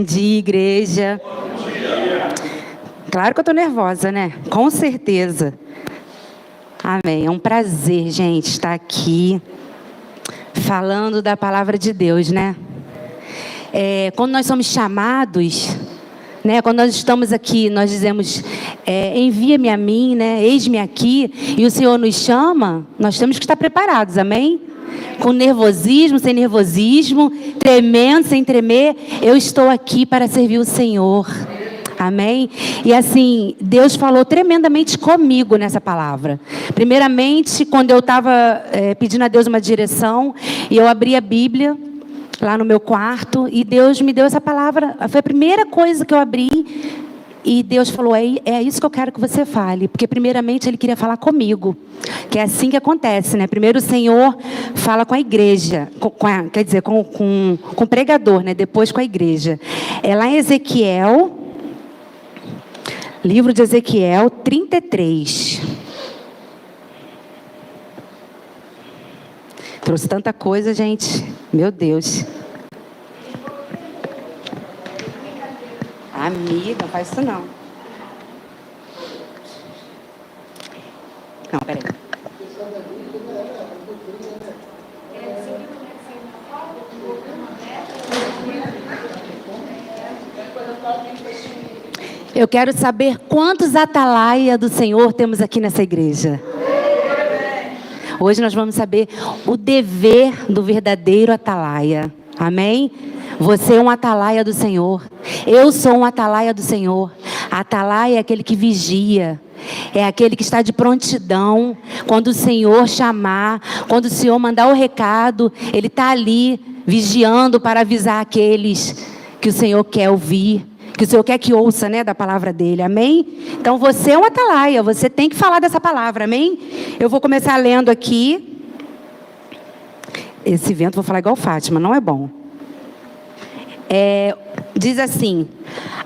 Bom dia, igreja. Claro que eu tô nervosa, né? Com certeza. Amém. É um prazer, gente, estar aqui falando da palavra de Deus, né? Quando nós somos chamados, né? Quando nós estamos aqui, nós dizemos, envia-me a mim, né? Eis-me aqui. E o Senhor nos chama, nós temos que estar preparados, amém? Com nervosismo, sem nervosismo, tremendo, sem tremer, eu estou aqui para servir o Senhor. Amém? E assim, Deus falou tremendamente comigo nessa palavra. Primeiramente, quando eu estava pedindo a Deus uma direção, e eu abri a Bíblia lá no meu quarto, e Deus me deu essa palavra. Foi a primeira coisa que eu abri, e Deus falou, é isso que eu quero que você fale. Porque primeiramente Ele queria falar comigo. Que é assim que acontece, né? Primeiro o Senhor fala com a igreja, quer dizer, com o pregador, né? Depois com a igreja. É lá em Ezequiel, livro de Ezequiel 33. Trouxe tanta coisa, gente. Meu Deus. Amiga, não faz isso não. Não, peraí. Eu quero saber quantos atalaia do Senhor temos aqui nessa igreja. Hoje nós vamos saber o dever do verdadeiro atalaia. Amém? Você é um atalaia do Senhor. Eu sou um atalaia do Senhor. Atalaia é aquele que vigia. É aquele que está de prontidão. Quando o Senhor chamar, quando o Senhor mandar o recado, ele está ali vigiando para avisar aqueles que o Senhor quer ouvir. Que o Senhor quer que ouça, né, da palavra dele, amém? Então você é um atalaia, você tem que falar dessa palavra, amém? Eu vou começar lendo aqui. Esse vento, vou falar igual Fátima, não é bom. Diz assim: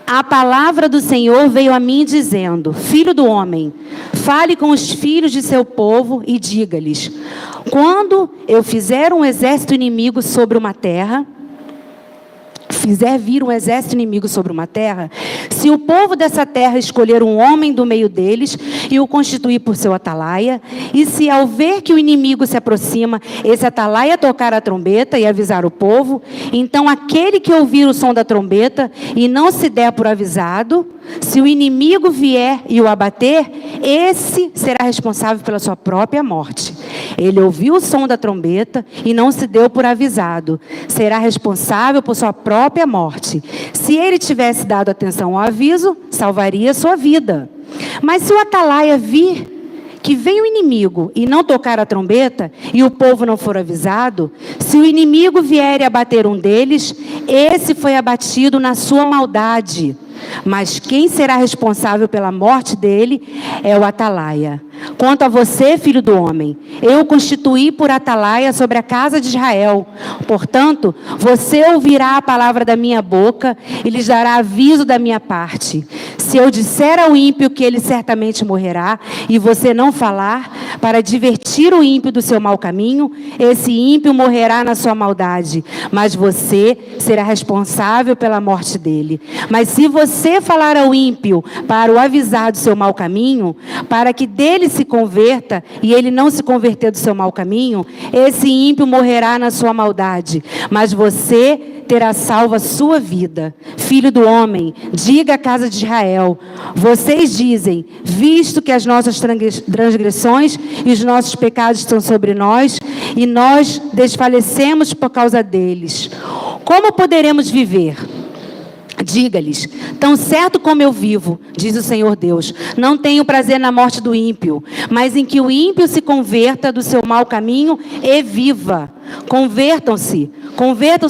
a palavra do Senhor veio a mim dizendo: filho do homem, fale com os filhos de seu povo e diga-lhes: quando eu fizer um exército inimigo sobre uma terra, fizer vir um exército inimigo sobre uma terra, se o povo dessa terra escolher um homem do meio deles e o constituir por seu atalaia, e se ao ver que o inimigo se aproxima, esse atalaia tocar a trombeta e avisar o povo, então aquele que ouvir o som da trombeta e não se der por avisado, se o inimigo vier e o abater, esse será responsável pela sua própria morte. Ele ouviu o som da trombeta e não se deu por avisado, será responsável por sua própria morte. Se ele tivesse dado atenção ao aviso, salvaria sua vida. Mas se o atalaia vir que vem o inimigo e não tocar a trombeta, e o povo não for avisado, se o inimigo vier e abater um deles, esse foi abatido na sua maldade. Mas quem será responsável pela morte dele é o atalaia. Quanto a você, filho do homem, eu o constituí por atalaia sobre a casa de Israel. Portanto, você ouvirá a palavra da minha boca e lhes dará aviso da minha parte. Se eu disser ao ímpio que ele certamente morrerá, e você não falar, para divertir o ímpio do seu mau caminho, esse ímpio morrerá na sua maldade, mas você será responsável pela morte dele. Mas se você falar ao ímpio para o avisar do seu mau caminho, para que dele se converta e ele não se converter do seu mau caminho, esse ímpio morrerá na sua maldade, mas você terá salvo a sua vida. Filho do homem, diga à casa de Israel: vocês dizem, visto que as nossas transgressões e os nossos pecados estão sobre nós, e nós desfalecemos por causa deles, como poderemos viver? Diga-lhes: tão certo como eu vivo, diz o Senhor Deus, não tenho prazer na morte do ímpio, mas em que o ímpio se converta do seu mau caminho e viva. Convertam-se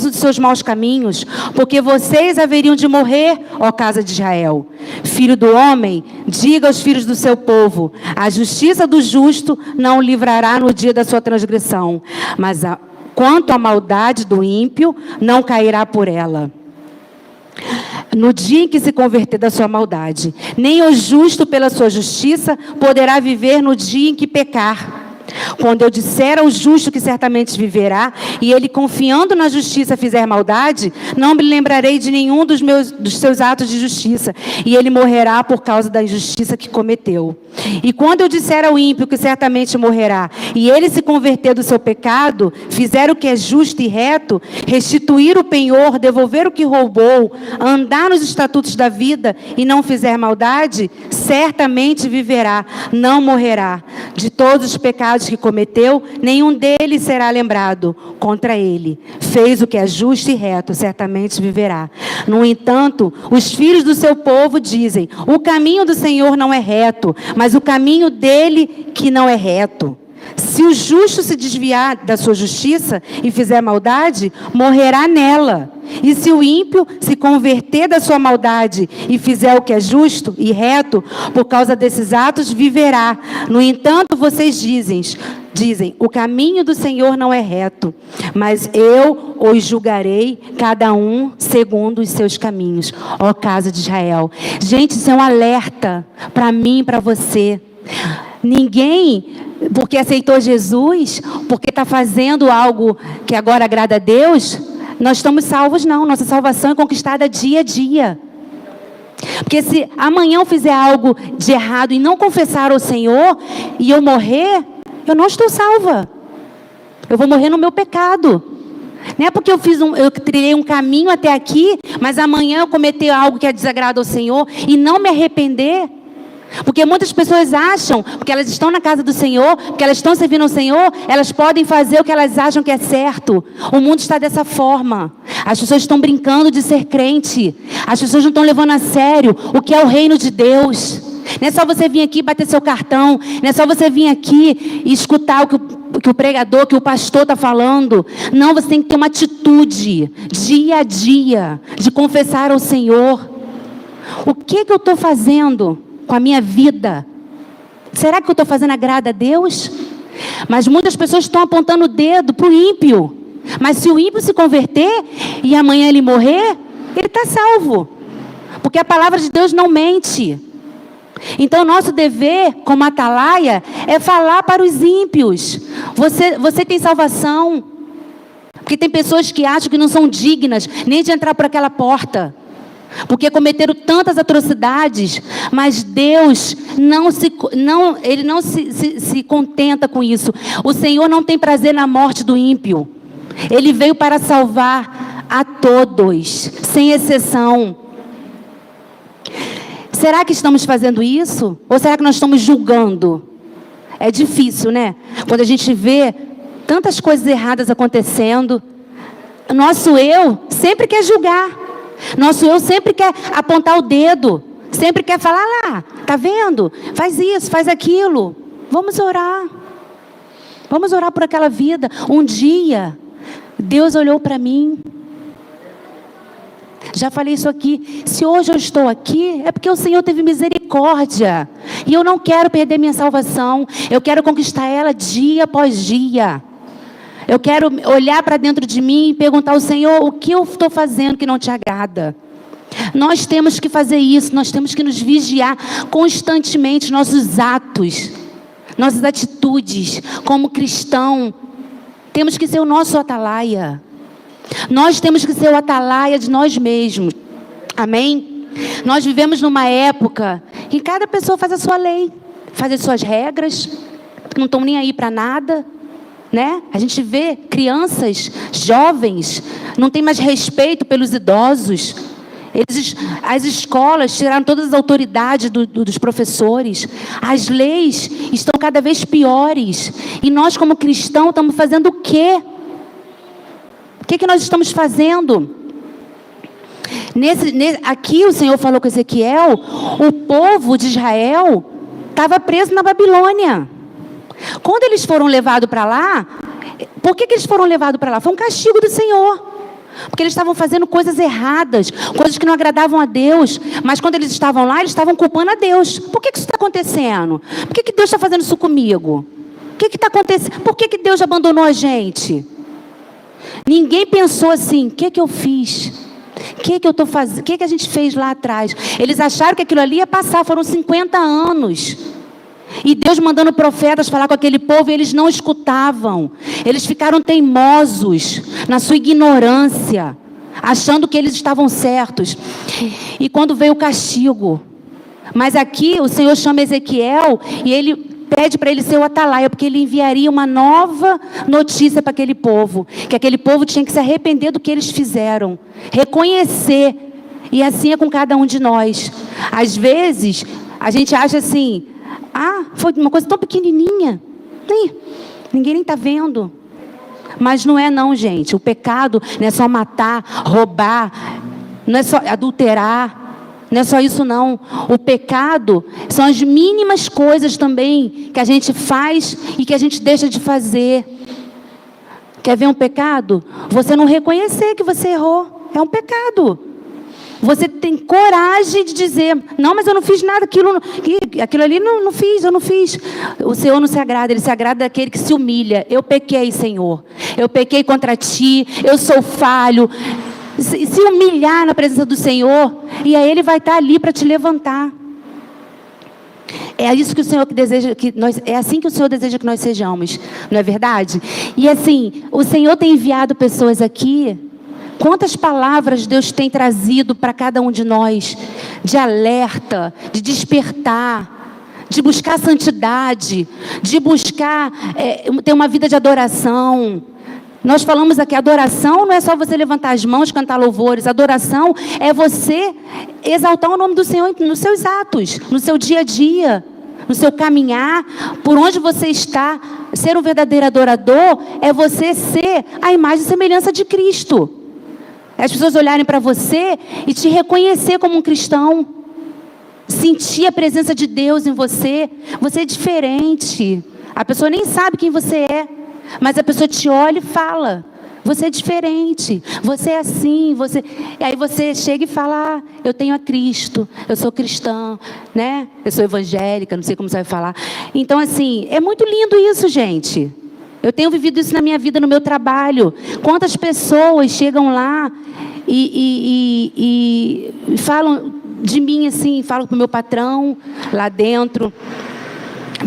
dos seus maus caminhos, porque vocês haveriam de morrer, ó casa de Israel. Filho do homem, diga aos filhos do seu povo: a justiça do justo não o livrará no dia da sua transgressão, mas quanto à maldade do ímpio, não cairá por ela no dia em que se converter da sua maldade. Nem o justo pela sua justiça poderá viver no dia em que pecar. Quando eu disser ao justo que certamente viverá, e ele confiando na justiça fizer maldade, não me lembrarei de nenhum dos seus atos de justiça, e ele morrerá por causa da injustiça que cometeu. E quando eu disser ao ímpio que certamente morrerá, e ele se converter do seu pecado, fizer o que é justo e reto, restituir o penhor, devolver o que roubou, andar nos estatutos da vida e não fizer maldade, certamente viverá, não morrerá. De todos os pecados que cometeu, nenhum deles será lembrado contra ele. Fez o que é justo e reto, certamente viverá. No entanto, os filhos do seu povo dizem: o caminho do Senhor não é reto, mas o caminho dele que não é reto. Se o justo se desviar da sua justiça e fizer maldade, morrerá nela. E se o ímpio se converter da sua maldade e fizer o que é justo e reto, por causa desses atos, viverá. No entanto, vocês dizem, o caminho do Senhor não é reto, mas eu os julgarei, cada um segundo os seus caminhos. Ó casa de Israel. Gente, isso é um alerta para mim e para você. Ninguém, porque aceitou Jesus, porque está fazendo algo que agora agrada a Deus, nós estamos salvos, não. Nossa salvação é conquistada dia a dia. Porque se amanhã eu fizer algo de errado e não confessar ao Senhor, e eu morrer, eu não estou salva. Eu vou morrer no meu pecado. Não é porque eu trilhei um caminho até aqui, mas amanhã eu cometer algo que é desagrado ao Senhor e não me arrepender. Porque muitas pessoas acham, porque elas estão na casa do Senhor, porque elas estão servindo ao Senhor, elas podem fazer o que elas acham que é certo. O mundo está dessa forma. As pessoas estão brincando de ser crente. As pessoas não estão levando a sério o que é o reino de Deus. Não é só você vir aqui bater seu cartão. Não é só você vir aqui e escutar o que o pregador, que o pastor está falando. Não, você tem que ter uma atitude, dia a dia, de confessar ao Senhor. O que eu estou fazendo com a minha vida? Será que eu estou fazendo agrada a Deus? Mas muitas pessoas estão apontando o dedo para o ímpio. Mas se o ímpio se converter e amanhã ele morrer, ele está salvo. Porque a palavra de Deus não mente. Então nosso dever como atalaia é falar para os ímpios: você tem salvação. Porque tem pessoas que acham que não são dignas nem de entrar por aquela porta, porque cometeram tantas atrocidades, mas Deus não se contenta com isso. O Senhor não tem prazer na morte do ímpio. Ele veio para salvar a todos, sem exceção. Será que estamos fazendo isso? Ou será que nós estamos julgando? É difícil, né? Quando a gente vê tantas coisas erradas acontecendo, nosso eu sempre quer julgar. Nosso eu sempre quer apontar o dedo, sempre quer falar: lá, tá vendo? Faz isso, faz aquilo. Vamos orar por aquela vida. Um dia, Deus olhou para mim. Já falei isso aqui. Se hoje eu estou aqui, é porque o Senhor teve misericórdia. E eu não quero perder minha salvação. Eu quero conquistar ela dia após dia. Eu quero olhar para dentro de mim e perguntar ao Senhor: o que eu estou fazendo que não te agrada? Nós temos que fazer isso. Nós temos que nos vigiar constantemente, nossos atos, nossas atitudes como cristão. Temos que ser o nosso atalaia. Nós temos que ser o atalaia de nós mesmos. Amém? Nós vivemos numa época em que cada pessoa faz a sua lei, faz as suas regras, não estão nem aí para nada. Né? A gente vê crianças, jovens, não tem mais respeito pelos idosos. As escolas tiraram todas as autoridades dos professores. As leis estão cada vez piores. E nós, como cristãos, estamos fazendo o quê? O que nós estamos fazendo? Aqui o Senhor falou com Ezequiel: o povo de Israel estava preso na Babilônia. Quando eles foram levados para lá, por que eles foram levados para lá? Foi um castigo do Senhor. Porque eles estavam fazendo coisas erradas, coisas que não agradavam a Deus. Mas quando eles estavam lá, eles estavam culpando a Deus. Por que isso está acontecendo? Por que Deus está fazendo isso comigo? O que está acontecendo? Por que Deus abandonou a gente? Ninguém pensou assim: o que eu fiz? O que eu estou fazendo? O que a gente fez lá atrás? Eles acharam que aquilo ali ia passar. Foram 50 anos. E Deus mandando profetas falar com aquele povo, e eles não escutavam. Eles ficaram teimosos na sua ignorância, achando que eles estavam certos. E quando veio o castigo. Mas aqui o Senhor chama Ezequiel e ele pede para ele ser o atalaia, porque ele enviaria uma nova notícia para aquele povo. Que aquele povo tinha que se arrepender do que eles fizeram. Reconhecer. E assim é com cada um de nós. Às vezes, a gente acha assim... foi uma coisa tão pequenininha. Ninguém nem está vendo. Mas não é não, gente. O pecado não é só matar, roubar, não é só adulterar. Não é só isso não. O pecado são as mínimas coisas também que a gente faz e que a gente deixa de fazer. Quer ver um pecado? Você não reconhecer que você errou. É um pecado. Você tem coragem de dizer, não, mas eu não fiz nada, aquilo ali não fiz, eu não fiz. O Senhor não se agrada, Ele se agrada daquele que se humilha. Eu pequei, Senhor. Eu pequei contra Ti, eu sou falho. Se humilhar na presença do Senhor, e aí Ele vai estar ali para te levantar. É isso que o Senhor deseja que nós, é assim que o Senhor deseja que nós sejamos, não é verdade? E assim, o Senhor tem enviado pessoas aqui. Quantas palavras Deus tem trazido para cada um de nós, de alerta, de despertar, de buscar santidade, de buscar ter uma vida de adoração. Nós falamos aqui, adoração não é só você levantar as mãos, cantar louvores. Adoração é você exaltar o nome do Senhor nos seus atos, no seu dia a dia, no seu caminhar, por onde você está. Ser um verdadeiro adorador é você ser a imagem e semelhança de Cristo. As pessoas olharem para você e te reconhecer como um cristão. Sentir a presença de Deus em você. Você é diferente. A pessoa nem sabe quem você é. Mas a pessoa te olha e fala. Você é diferente. Você é assim. E aí você chega e fala, eu tenho a Cristo. Eu sou cristã, né? Eu sou evangélica, não sei como você vai falar. Então assim, é muito lindo isso, gente. Eu tenho vivido isso na minha vida, no meu trabalho. Quantas pessoas chegam lá e falam de mim assim, falam para o meu patrão lá dentro.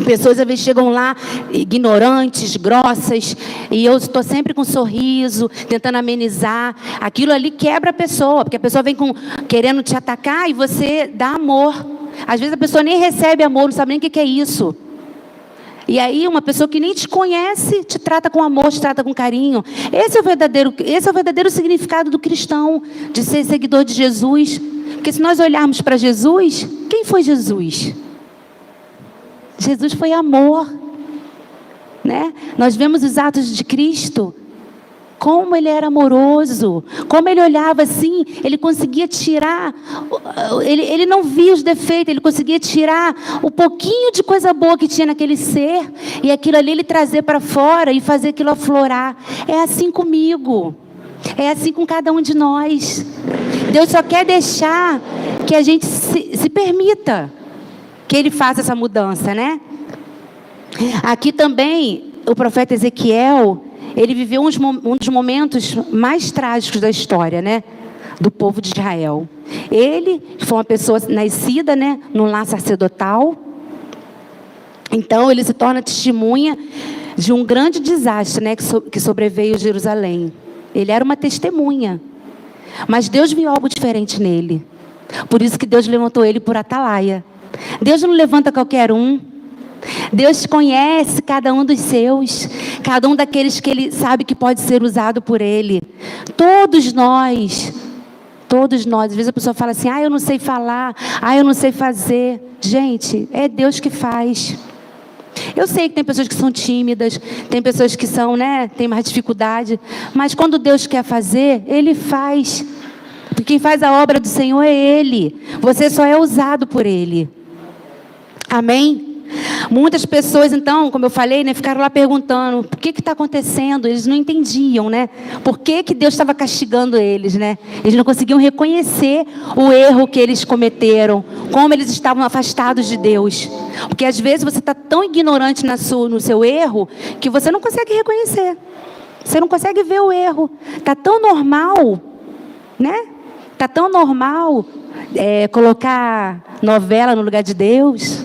Pessoas às vezes chegam lá ignorantes, grossas, e eu estou sempre com um sorriso, tentando amenizar. Aquilo ali quebra a pessoa, porque a pessoa vem querendo te atacar e você dá amor. Às vezes a pessoa nem recebe amor, não sabe nem o que é isso. E aí uma pessoa que nem te conhece, te trata com amor, te trata com carinho. Esse é o verdadeiro significado do cristão, de ser seguidor de Jesus. Porque se nós olharmos para Jesus, quem foi Jesus? Jesus foi amor, né? Nós vemos os atos de Cristo, como Ele era amoroso, como Ele olhava assim, Ele conseguia tirar, ele não via os defeitos, Ele conseguia tirar o pouquinho de coisa boa que tinha naquele ser, e aquilo ali Ele trazer para fora e fazer aquilo aflorar. É assim comigo, é assim com cada um de nós. Deus só quer deixar que a gente se permita que Ele faça essa mudança, né? Aqui também, o profeta Ezequiel, ele viveu um dos momentos mais trágicos da história, né? Do povo de Israel. Ele foi uma pessoa nascida, né? Num lar sacerdotal. Então, ele se torna testemunha de um grande desastre, né? Que sobreveio a Jerusalém. Ele era uma testemunha. Mas Deus viu algo diferente nele. Por isso que Deus levantou ele por atalaia. Deus não levanta qualquer um. Deus conhece cada um dos seus, cada um daqueles que Ele sabe que pode ser usado por Ele. Todos nós, às vezes a pessoa fala assim, eu não sei falar, eu não sei fazer. Gente, é Deus que faz. Eu sei que tem pessoas que são tímidas, tem pessoas que são, né, tem mais dificuldade, mas quando Deus quer fazer, Ele faz. Porque quem faz a obra do Senhor é Ele. Você só é usado por Ele. Amém? Muitas pessoas, então, como eu falei, né, ficaram lá perguntando, por que está acontecendo? Eles não entendiam, né? Por que Deus estava castigando eles, né? Eles não conseguiam reconhecer o erro que eles cometeram, como eles estavam afastados de Deus. Porque às vezes você está tão ignorante no seu erro, que você não consegue reconhecer. Você não consegue ver o erro. Está tão normal, né? Está tão normal colocar novela no lugar de Deus.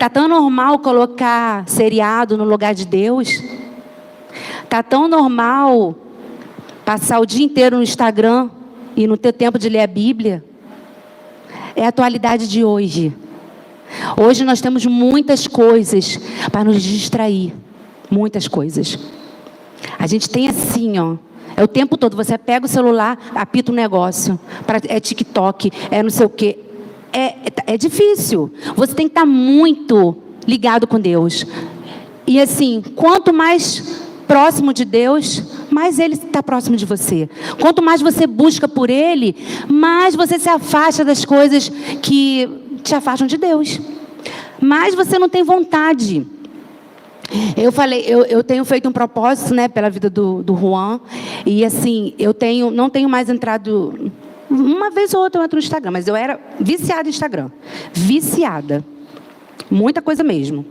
Tá tão normal colocar seriado no lugar de Deus. Tá tão normal passar o dia inteiro no Instagram e não ter tempo de ler a Bíblia. É a atualidade de hoje. Hoje nós temos muitas coisas para nos distrair. Muitas coisas. A gente tem assim, ó. É o tempo todo. Você pega o celular, apita um negócio. É TikTok, é não sei o quê. É difícil. Você tem que estar muito ligado com Deus. E assim, quanto mais próximo de Deus, mais Ele está próximo de você. Quanto mais você busca por Ele, mais você se afasta das coisas que te afastam de Deus. Mais você não tem vontade. Eu tenho feito um propósito, né, pela vida do Juan. E assim, não tenho mais entrado. Uma vez ou outra eu entro no Instagram, mas eu era viciada em Instagram. Viciada. Muita coisa mesmo.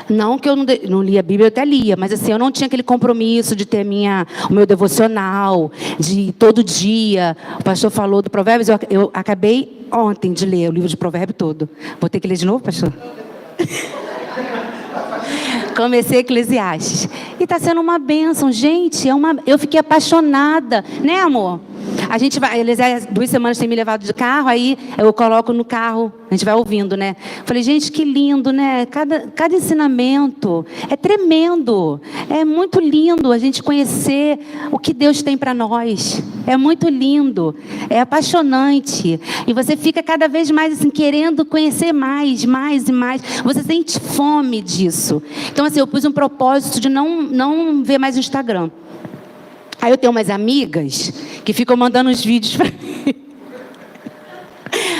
Não que eu não lia a Bíblia, eu até lia, mas assim, eu não tinha aquele compromisso de ter o meu devocional, de todo dia. O pastor falou do Provérbios, eu acabei ontem de ler o livro de Provérbios todo. Vou ter que ler de novo, pastor? Comecei Eclesiastes. E está sendo uma bênção, gente. Eu fiquei apaixonada, né, amor? A gente vai, eles 2 semanas têm me levado de carro, aí eu coloco no carro, a gente vai ouvindo, né? Falei, gente, que lindo, né? Cada ensinamento é tremendo, é muito lindo a gente conhecer o que Deus tem para nós. É muito lindo, é apaixonante. E você fica cada vez mais assim, querendo conhecer mais e mais. Você sente fome disso. Então, assim, eu pus um propósito de não ver mais o Instagram. Aí eu tenho umas amigas que ficam mandando uns vídeos para mim.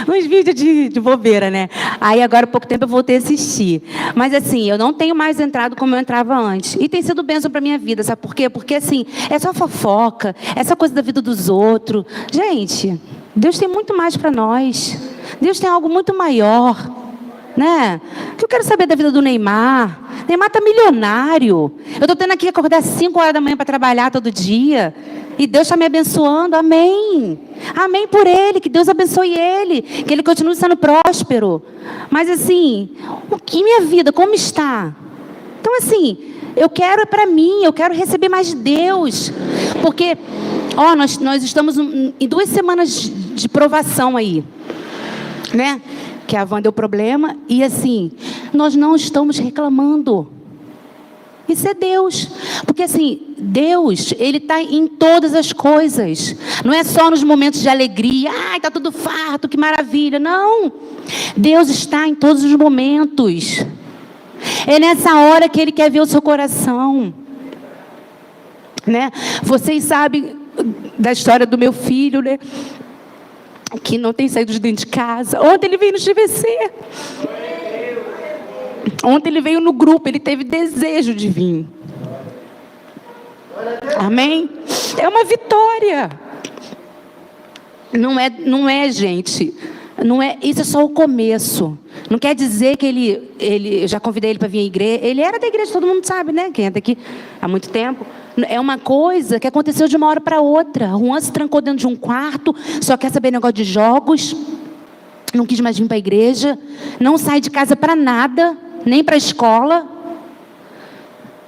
Uns vídeos de bobeira, né? Aí agora, há pouco tempo, eu voltei a assistir. Mas assim, eu não tenho mais entrado como eu entrava antes. E tem sido bênção para minha vida, sabe por quê? Porque assim, é só fofoca, é só coisa da vida dos outros. Gente, Deus tem muito mais para nós. Deus tem algo muito maior, né? Que eu quero saber da vida do Neymar. Neymar está milionário. Eu estou tendo que acordar às 5 horas da manhã para trabalhar todo dia. E Deus está me abençoando. Amém. Amém por ele. Que Deus abençoe ele. Que ele continue sendo próspero. Mas assim, minha vida, como está? Então assim, eu quero para mim. Eu quero receber mais de Deus. Porque, nós estamos em 2 semanas de provação aí. Né? Que a Van deu problema. E assim, nós não estamos reclamando. Isso é Deus. Porque assim, Deus, Ele está em todas as coisas. Não é só nos momentos de alegria. Ai, está tudo farto, que maravilha. Não. Deus está em todos os momentos. É nessa hora que Ele quer ver o seu coração. Né? Vocês sabem da história do meu filho, né? Que não tem saído de dentro de casa. Ontem ele veio no GVC. Ontem ele veio no grupo. Ele teve desejo de vir. Amém? É uma vitória. Não é, gente. Não é, isso é só o começo. Não quer dizer que eu já convidei ele para vir à igreja. Ele era da igreja, todo mundo sabe, né? Quem é daqui há muito tempo. É uma coisa que aconteceu de uma hora para outra. Juan se trancou dentro de um quarto, só quer saber negócio de jogos. Não quis mais vir para a igreja. Não sai de casa para nada, nem para a escola.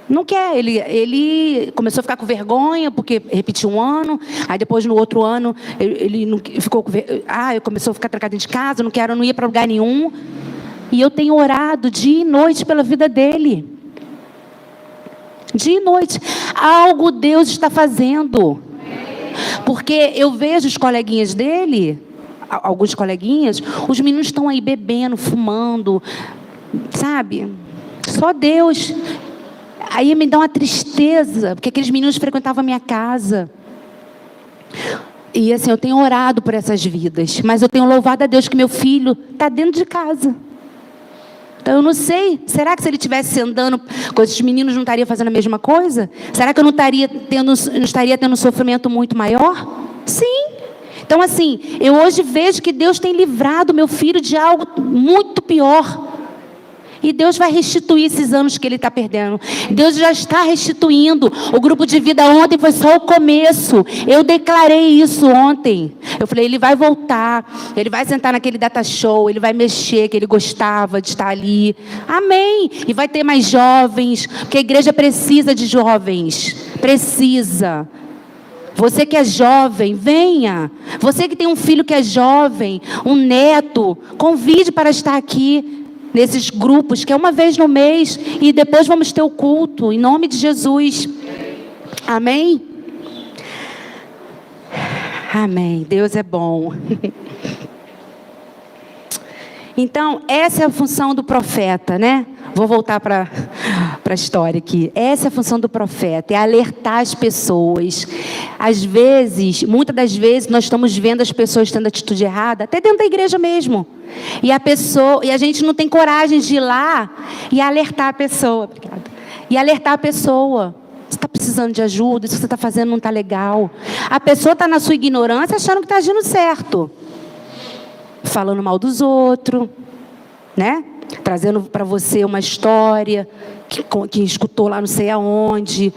Não quer. Ele começou a ficar com vergonha, porque repetiu um ano. Aí depois, no outro ano, ele não ficou com vergonha. Começou a ficar trancado dentro de casa, não ia para lugar nenhum. E eu tenho orado dia e noite pela vida dele. Dia e noite. Algo Deus está fazendo. Porque eu vejo os coleguinhas dele, alguns coleguinhas, os meninos estão aí bebendo, fumando, sabe? Só Deus. Aí me dá uma tristeza, porque aqueles meninos frequentavam a minha casa. E assim, eu tenho orado por essas vidas, mas eu tenho louvado a Deus que meu filho está dentro de casa. Então eu não sei, será que se ele estivesse andando com esses meninos não estaria fazendo a mesma coisa? Será que eu não estaria tendo um sofrimento muito maior? Sim. Então assim, eu hoje vejo que Deus tem livrado meu filho de algo muito pior. E Deus vai restituir esses anos que ele está perdendo. Deus já está restituindo. O grupo de vida ontem foi só o começo. Eu declarei isso ontem. Eu falei, ele vai voltar. Ele vai sentar naquele data show. Ele vai mexer, que ele gostava de estar ali. Amém. E vai ter mais jovens. Porque a igreja precisa de jovens. Precisa. Você que é jovem, venha. Você que tem um filho que é jovem, um neto, convide para estar aqui. Nesses grupos, que é uma vez no mês, e depois vamos ter o culto, em nome de Jesus. Amém? Amém. Deus é bom. Então, essa é a função do profeta, né? Vou voltar para a história aqui. Essa é a função do profeta, é alertar as pessoas. Às vezes, muitas das vezes, nós estamos vendo as pessoas tendo atitude errada, até dentro da igreja mesmo. E a gente não tem coragem de ir lá e alertar a pessoa. Obrigada. E alertar a pessoa. Você está precisando de ajuda, isso que você está fazendo não está legal. A pessoa está na sua ignorância achando que está agindo certo. Falando mal dos outros, né? Trazendo para você uma história que escutou lá não sei aonde.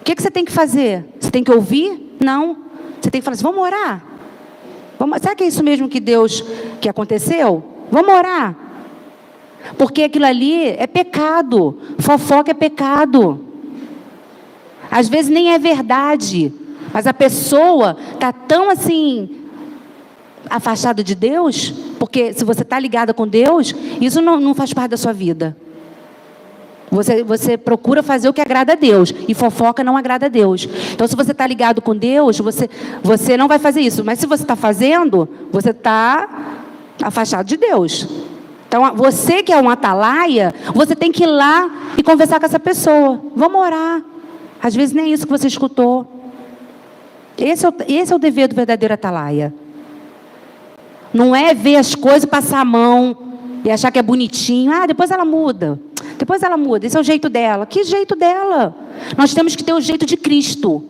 O que você tem que fazer? Você tem que ouvir? Não. Você tem que falar assim, vamos orar? Será que é isso mesmo que aconteceu? Vamos orar. Porque aquilo ali é pecado. Fofoca é pecado. Às vezes nem é verdade. Mas a pessoa está tão assim, afastada de Deus, porque se você está ligada com Deus, isso não faz parte da sua vida. Você procura fazer o que agrada a Deus, e fofoca não agrada a Deus. Então, se você está ligado com Deus, você não vai fazer isso. Mas se você está fazendo, você está afastado de Deus. Então, você que é um atalaia, você tem que ir lá e conversar com essa pessoa. Vamos orar. Às vezes nem isso que você escutou. Esse é o dever do verdadeiro atalaia. Não é ver as coisas, passar a mão e achar que é bonitinho. Depois ela muda. Depois ela muda. Esse é o jeito dela. Que jeito dela? Nós temos que ter o jeito de Cristo.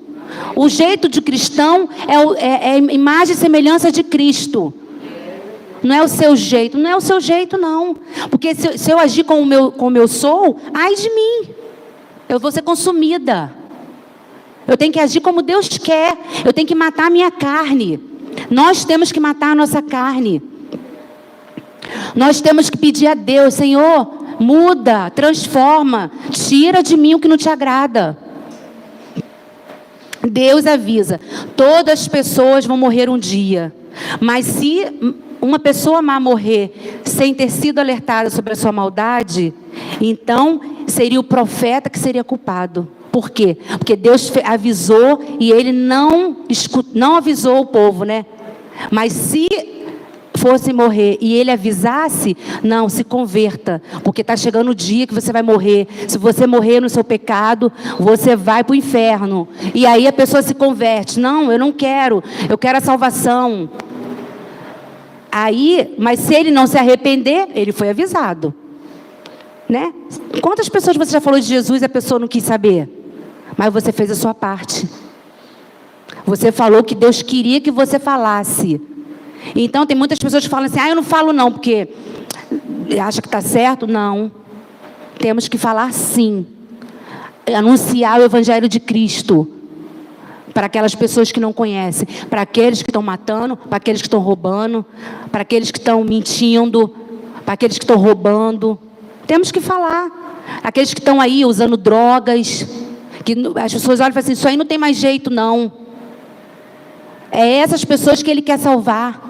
O jeito de cristão é a imagem e semelhança de Cristo. Não é o seu jeito. Não é o seu jeito, não. Porque se eu agir como eu sou, ai de mim. Eu vou ser consumida. Eu tenho que agir como Deus quer. Eu tenho que matar a minha carne. Nós temos que matar a nossa carne. Nós temos que pedir a Deus, Senhor, muda, transforma, tira de mim o que não te agrada. Deus avisa, todas as pessoas vão morrer um dia. Mas se uma pessoa má morrer sem ter sido alertada sobre a sua maldade, então seria o profeta que seria culpado. Por quê? Porque Deus avisou e ele não avisou o povo, né? Mas se fosse morrer e ele avisasse, não, se converta, porque está chegando o dia que você vai morrer. Se você morrer no seu pecado, você vai para o inferno. E aí a pessoa se converte. Não, eu não quero, eu quero a salvação. Aí, mas se ele não se arrepender, ele foi avisado, né? Quantas pessoas você já falou de Jesus e a pessoa não quis saber? Mas você fez a sua parte. Você falou que Deus queria que você falasse. Então, tem muitas pessoas que falam assim, eu não falo não, porque acha que está certo. Não. Temos que falar sim. Anunciar o Evangelho de Cristo. Para aquelas pessoas que não conhecem. Para aqueles que estão matando, para aqueles que estão roubando, para aqueles que estão mentindo, para aqueles que estão roubando. Temos que falar. Aqueles que estão aí usando drogas, que as pessoas olham e falam assim, isso aí não tem mais jeito não. É essas pessoas que ele quer salvar.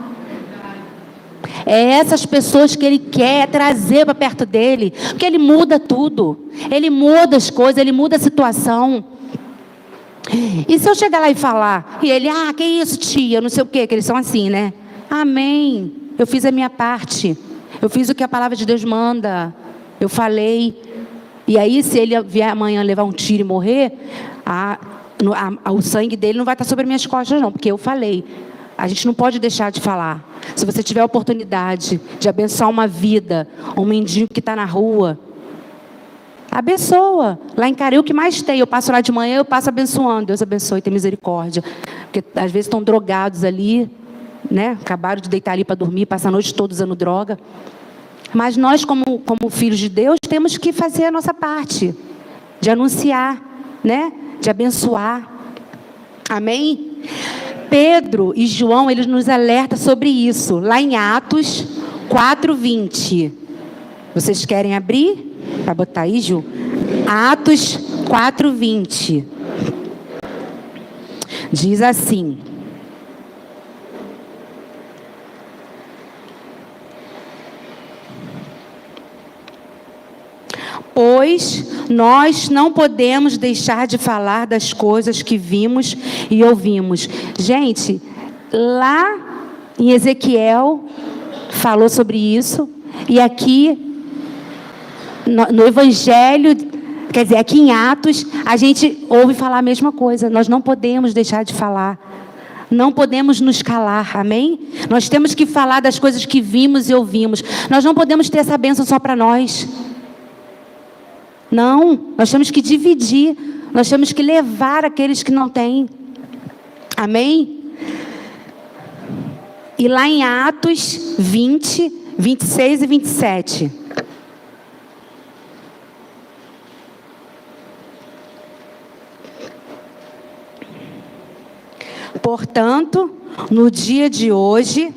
É essas pessoas que ele quer trazer para perto dele. Porque ele muda tudo. Ele muda as coisas, ele muda a situação. E se eu chegar lá e falar, e ele, que isso, tia, não sei o quê, que eles são assim, né? Amém. Eu fiz a minha parte. Eu fiz o que a palavra de Deus manda. Eu falei. E aí, se ele vier amanhã levar um tiro e morrer, o sangue dele não vai estar sobre minhas costas, não, porque eu falei. A gente não pode deixar de falar. Se você tiver a oportunidade de abençoar uma vida, um mendigo que está na rua, abençoa. Lá em Cari, o que mais tem? Eu passo lá de manhã, eu passo abençoando. Deus abençoe, tem misericórdia. Porque às vezes estão drogados ali, né? Acabaram de deitar ali para dormir, passam a noite toda usando droga. Mas nós, como filhos de Deus, temos que fazer a nossa parte, de anunciar, né? De abençoar. Amém? Pedro e João, eles nos alertam sobre isso, lá em Atos 4:20. Vocês querem abrir? Para botar aí, Ju? Atos 4:20. Diz assim: pois nós não podemos deixar de falar das coisas que vimos e ouvimos. Gente, lá em Ezequiel falou sobre isso, e aqui no Evangelho, quer dizer, aqui em Atos, a gente ouve falar a mesma coisa. Nós não podemos deixar de falar. Não podemos nos calar, amém? Nós temos que falar das coisas que vimos e ouvimos. Nós não podemos ter essa bênção só para nós. Não, nós temos que dividir. Nós temos que levar aqueles que não têm. Amém? E lá em Atos 20, 26 e 27. Portanto, no dia de hoje,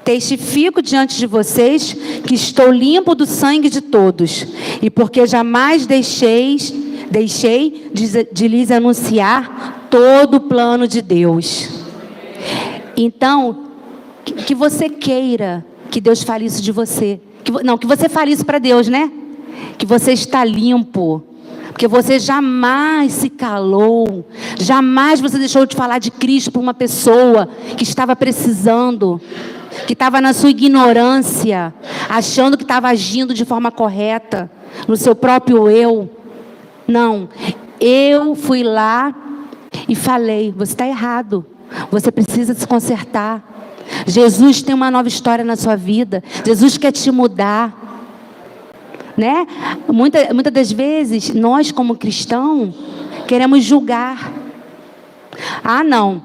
testifico diante de vocês que estou limpo do sangue de todos, e porque jamais deixei de lhes anunciar todo o plano de Deus. Então, que você queira que Deus fale isso de você. Que você fale isso para Deus, né? Que você está limpo. Porque você jamais se calou, jamais você deixou de falar de Cristo para uma pessoa que estava precisando, que estava na sua ignorância, achando que estava agindo de forma correta, no seu próprio eu. Não, eu fui lá e falei: você está errado, você precisa se consertar. Jesus tem uma nova história na sua vida, Jesus quer te mudar. Né? Muitas das vezes, nós como cristãos, queremos julgar. Ah, não,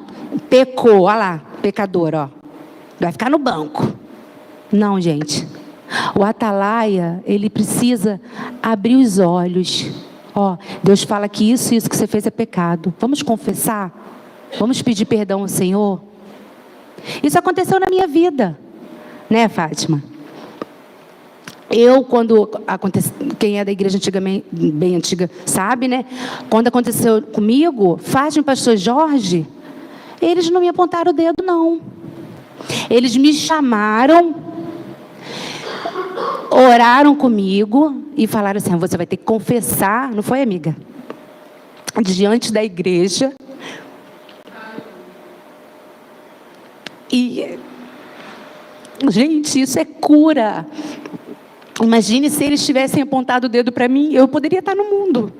pecou, olha lá, pecador, ó, vai ficar no banco. Não, gente. O atalaia, ele precisa abrir os olhos. Ó, Deus fala que isso que você fez é pecado. Vamos confessar? Vamos pedir perdão ao Senhor? Isso aconteceu na minha vida, né, Fátima? Quando aconteceu, quem é da igreja antigamente, bem antiga, sabe, né? Quando aconteceu comigo, Fátima e pastor Jorge, eles não me apontaram o dedo, não. Eles me chamaram, oraram comigo e falaram assim: você vai ter que confessar, não foi, amiga? Diante da igreja. E, gente, isso é cura. Imagine se eles tivessem apontado o dedo para mim, eu poderia estar no mundo.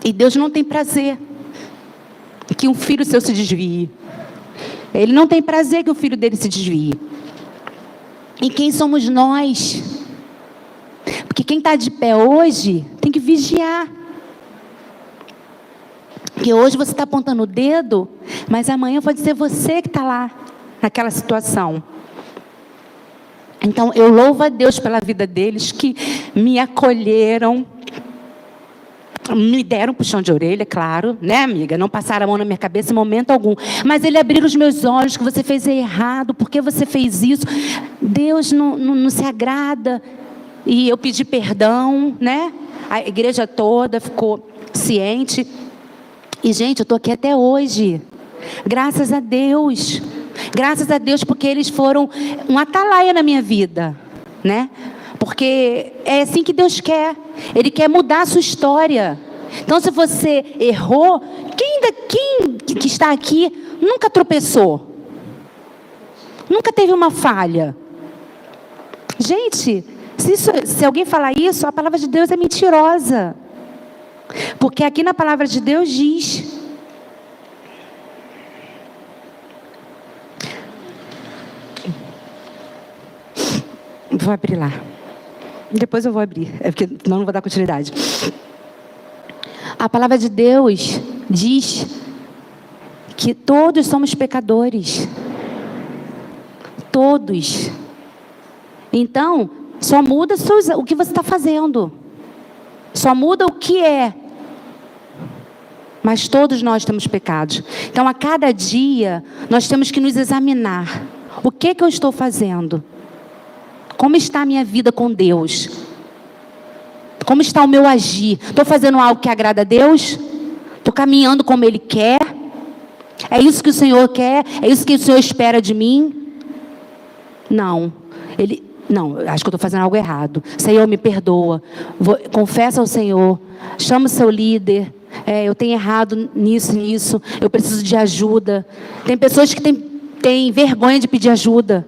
E Deus não tem prazer que um filho seu se desvie. Ele não tem prazer que o filho dele se desvie. E quem somos nós? Porque quem está de pé hoje tem que vigiar. Porque hoje você está apontando o dedo, mas amanhã pode ser você que está lá, naquela situação. Então, eu louvo a Deus pela vida deles, que me acolheram, me deram um puxão de orelha, claro, né, amiga? Não passaram a mão na minha cabeça em momento algum. Mas ele abriu os meus olhos, que você fez errado, por que você fez isso? Deus não se agrada. E eu pedi perdão, né? A igreja toda ficou ciente. E, gente, eu estou aqui até hoje. Graças a Deus. Graças a Deus, porque eles foram um atalaia na minha vida, né? Porque é assim que Deus quer. Ele quer mudar a sua história. Então, se você errou, quem que está aqui nunca tropeçou? Nunca teve uma falha? Gente, se alguém falar isso, a palavra de Deus é mentirosa. Porque aqui na palavra de Deus diz... Vou abrir lá. Depois eu vou abrir, porque senão não vou dar continuidade. A palavra de Deus diz que todos somos pecadores. Todos. Então, só muda o que você está fazendo. Só muda o que é. Mas todos nós temos pecados. Então, a cada dia, nós temos que nos examinar. O que eu estou fazendo? Como está a minha vida com Deus? Como está o meu agir? Estou fazendo algo que agrada a Deus? Estou caminhando como Ele quer? É isso que o Senhor quer? É isso que o Senhor espera de mim? Não. Não, acho que eu estou fazendo algo errado. Senhor, me perdoa. Confessa ao Senhor. Chama o seu líder. Eu tenho errado nisso. Eu preciso de ajuda. Tem pessoas que têm vergonha de pedir ajuda.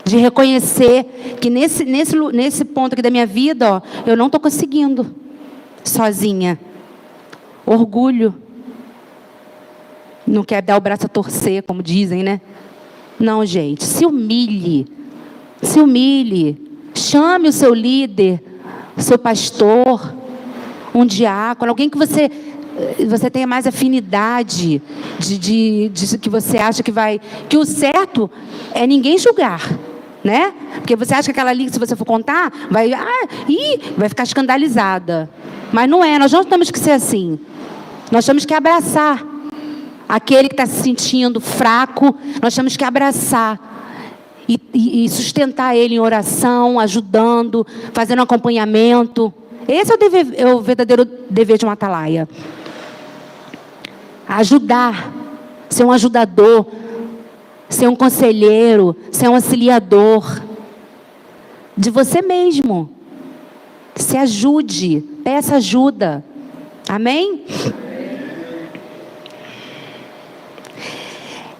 De reconhecer que nesse ponto aqui da minha vida, eu não estou conseguindo. Sozinha. Orgulho. Não quer dar o braço a torcer, como dizem, né? Não, gente. Se humilhe. Se humilhe. Chame o seu líder, o seu pastor, um diácono, alguém que você tenha mais afinidade, de que você acha que o certo é ninguém julgar, né? Porque você acha que aquela ali, se você for contar, vai ficar escandalizada. Mas não é, nós não temos que ser assim. Nós temos que abraçar aquele que está se sentindo fraco, nós temos que abraçar e sustentar ele em oração, ajudando, fazendo acompanhamento. Esse é o verdadeiro dever de um atalaia. Ajudar, ser um ajudador, ser um conselheiro, ser um auxiliador de você mesmo. Se ajude, peça ajuda. Amém?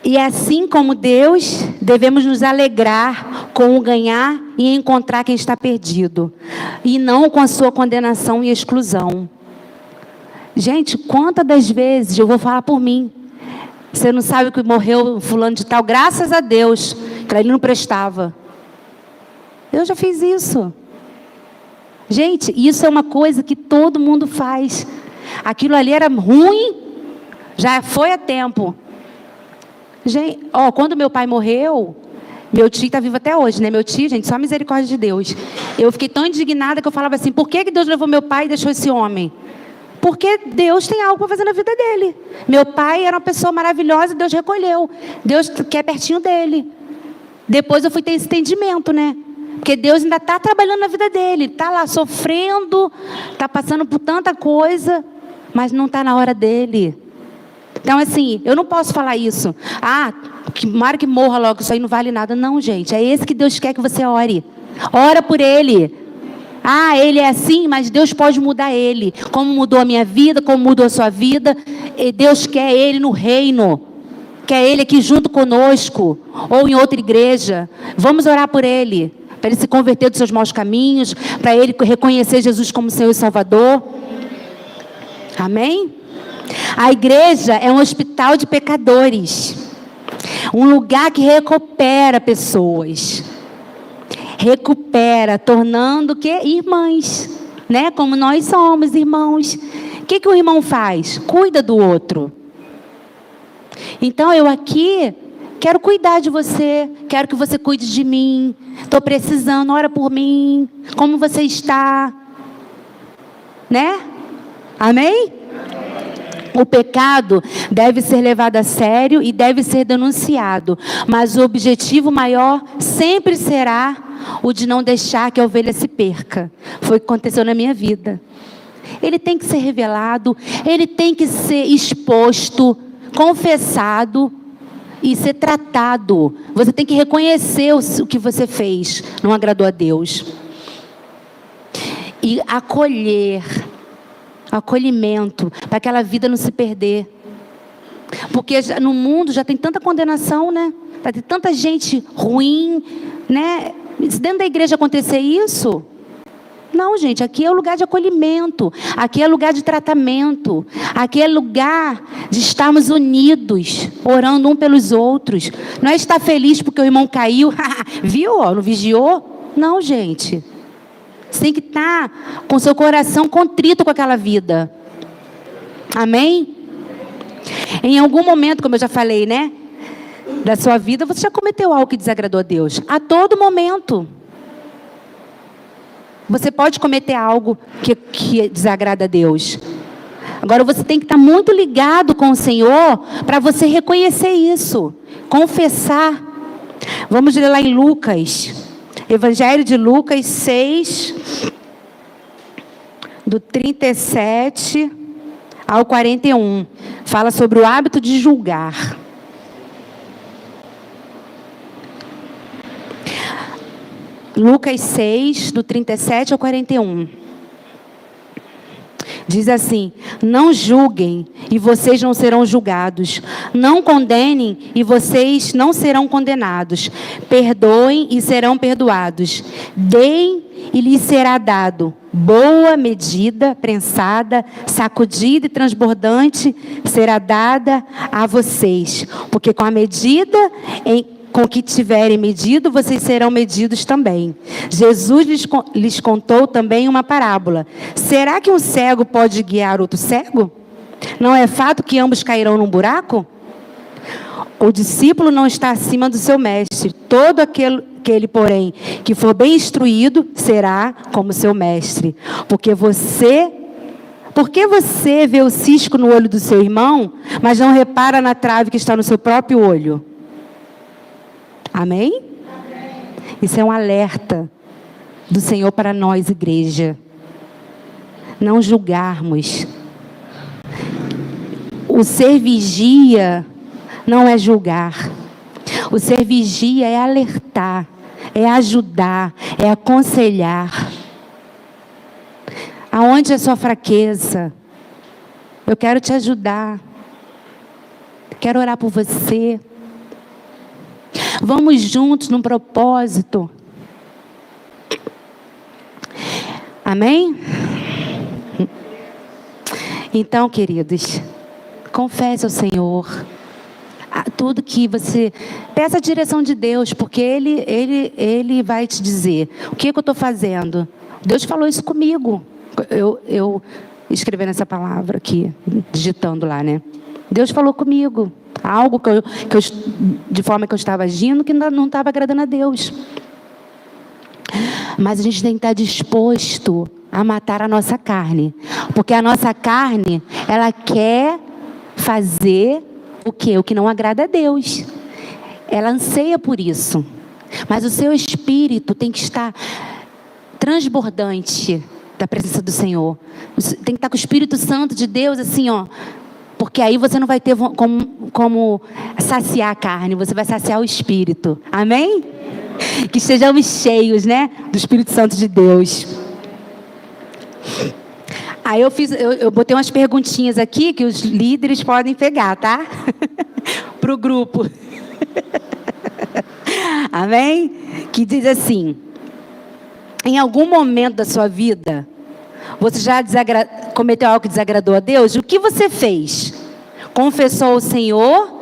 E assim como Deus, devemos nos alegrar com o ganhar e encontrar quem está perdido. E não com a sua condenação e exclusão. Gente, quantas das vezes, eu vou falar por mim. Você não sabe que morreu fulano de tal, graças a Deus, que ele não prestava. Eu já fiz isso. Gente, isso é uma coisa que todo mundo faz. Aquilo ali era ruim, já foi a tempo. Gente, quando meu pai morreu, meu tio está vivo até hoje, né? Meu tio, gente, só a misericórdia de Deus. Eu fiquei tão indignada que eu falava assim, por que Deus levou meu pai e deixou esse homem? Porque Deus tem algo para fazer na vida dele. Meu pai era uma pessoa maravilhosa, Deus recolheu. Deus quer pertinho dele. Depois eu fui ter esse entendimento, né? Porque Deus ainda está trabalhando na vida dele. Está lá sofrendo, está passando por tanta coisa, mas não está na hora dele. Então, assim, eu não posso falar isso. Tomara que morra logo, isso aí não vale nada. Não, gente, é esse que Deus quer que você ore. Ora por ele. Ele é assim, mas Deus pode mudar ele. Como mudou a minha vida, como mudou a sua vida. E Deus quer ele no reino. Quer ele aqui junto conosco. Ou em outra igreja. Vamos orar por ele. Para ele se converter dos seus maus caminhos. Para ele reconhecer Jesus como Senhor e Salvador. Amém? A igreja é um hospital de pecadores. Um lugar que recupera pessoas. Recupera, tornando o quê? Irmãs. Né? Como nós somos irmãos. O que o irmão faz? Cuida do outro. Então eu aqui quero cuidar de você. Quero que você cuide de mim. Estou precisando, ora por mim. Como você está? Né? Amém? O pecado deve ser levado a sério e deve ser denunciado. Mas o objetivo maior sempre será o de não deixar que a ovelha se perca. Foi o que aconteceu na minha vida. Ele tem que ser revelado, ele tem que ser exposto, confessado e ser tratado. Você tem que reconhecer o que você fez, não agradou a Deus. E acolhimento, para aquela vida não se perder. Porque no mundo já tem tanta condenação, né? Vai ter tanta gente ruim, né? Se dentro da igreja acontecer isso, não, gente, aqui é o lugar de acolhimento, aqui é lugar de tratamento, aqui é lugar de estarmos unidos, orando um pelos outros. Não é estar feliz porque o irmão caiu, viu, não vigiou? Não, gente. Você tem que estar com seu coração contrito com aquela vida. Amém? Em algum momento, como eu já falei, né? Da sua vida, você já cometeu algo que desagradou a Deus. A todo momento. Você pode cometer algo que desagrada a Deus. Agora você tem que estar muito ligado com o Senhor para você reconhecer isso, confessar. Vamos ler lá em Lucas, Evangelho de Lucas 6, do 37 ao 41. Fala sobre o hábito de julgar. Lucas 6, do 37 ao 41. Diz assim: não julguem e vocês não serão julgados. Não condenem e vocês não serão condenados. Perdoem e serão perdoados. Deem e lhes será dado. Boa medida, prensada, sacudida e transbordante será dada a vocês. Porque com a medida com que tiverem medido, vocês serão medidos também. Jesus lhes contou também uma parábola. Será que um cego pode guiar outro cego? Não é fato que ambos cairão num buraco? O discípulo não está acima do seu mestre. Todo aquele, porém, que for bem instruído, será como seu mestre. Por que você vê o cisco no olho do seu irmão, mas não repara na trave que está no seu próprio olho? Amém? Isso é um alerta do Senhor para nós, igreja. Não julgarmos. O ser vigia não é julgar. O ser vigia é alertar, é ajudar, é aconselhar. Aonde é a sua fraqueza? Eu quero te ajudar. Quero orar por você. Vamos juntos num propósito. Amém? Então, queridos, confesse ao Senhor tudo que você... Peça a direção de Deus, porque Ele vai te dizer o que eu estou fazendo. Deus falou isso comigo. Eu escrevendo essa palavra aqui, digitando lá, né? Deus falou comigo. Algo de forma que eu estava agindo que não estava agradando a Deus. Mas a gente tem que estar disposto a matar a nossa carne. Porque a nossa carne, ela quer fazer o quê? O que não agrada a Deus. Ela anseia por isso. Mas o seu espírito tem que estar transbordante da presença do Senhor. Tem que estar com o Espírito Santo de Deus assim, ó. Porque aí você não vai ter como saciar a carne, você vai saciar o Espírito. Amém? Que estejamos cheios, né? Do Espírito Santo de Deus. Aí eu botei umas perguntinhas aqui que os líderes podem pegar, tá? Para o grupo. Amém? Que diz assim: em algum momento da sua vida, você já cometeu algo que desagradou a Deus? O que você fez? Confessou ao Senhor?